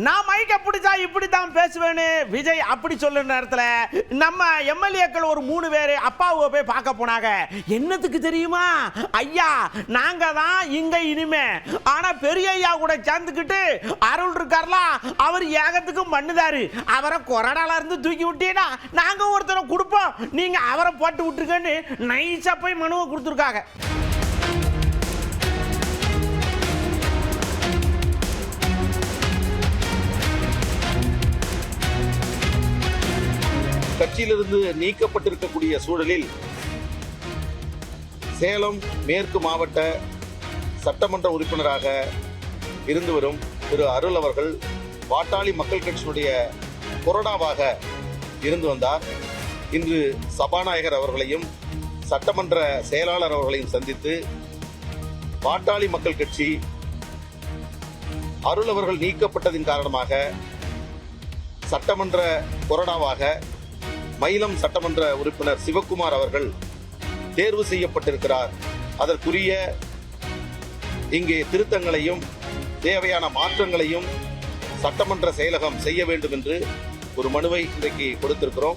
நான் மைக்க பிடிச்சா இப்படித்தான் பேசுவேன்னு விஜய் அப்படி சொல்லுற நேரத்துல நம்ம எம்எல்ஏக்கள் ஒரு 3 பேர் அப்பாவை போய் பார்க்க போனாங்க. என்னத்துக்கு தெரியுமா? ஐயா நாங்க தான் இங்க இனிமே, ஆனா பெரிய ஐயா கூட சேர்ந்துக்கிட்டு அருள் இருக்கார்ல, அவர் ஏகத்துக்கு மண்ணுதாரு, அவரை கொரோனால இருந்து தூக்கி விட்டீங்கன்னா நாங்க ஒருத்தரை கொடுப்போம், நீங்க அவரை போட்டு விட்டுருக்கன்னு நைஸா போய் மனுவை கொடுத்துருக்காங்க. கட்சியிலிருந்து நீக்கப்பட்டிருக்கக்கூடிய சூழலில் சேலம் மேற்கு மாவட்ட சட்டமன்ற உறுப்பினராக இருந்து வரும் திரு அருள் அவர்கள் பாட்டாளி மக்கள் கட்சியினுடைய கொறடாவாக இருந்து வந்தார். இன்று சபாநாயகர் அவர்களையும் சட்டமன்ற செயலாளர் அவர்களையும் சந்தித்து பாட்டாளி மக்கள் கட்சி அருள் அவர்கள் நீக்கப்பட்டதின் காரணமாக சட்டமன்ற கொறடாவாக மயிலம் சட்டமன்ற உறுப்பினர் சிவக்குமார் அவர்கள் தேர்வு செய்யப்பட்டிருக்கிறார். அதற்குரிய இங்கே திருத்தங்களையும் தேவையான மாற்றங்களையும் சட்டமன்ற செயலகம் செய்ய வேண்டும் என்று ஒரு மனுவை இன்றைக்கு கொடுத்திருக்கிறோம்.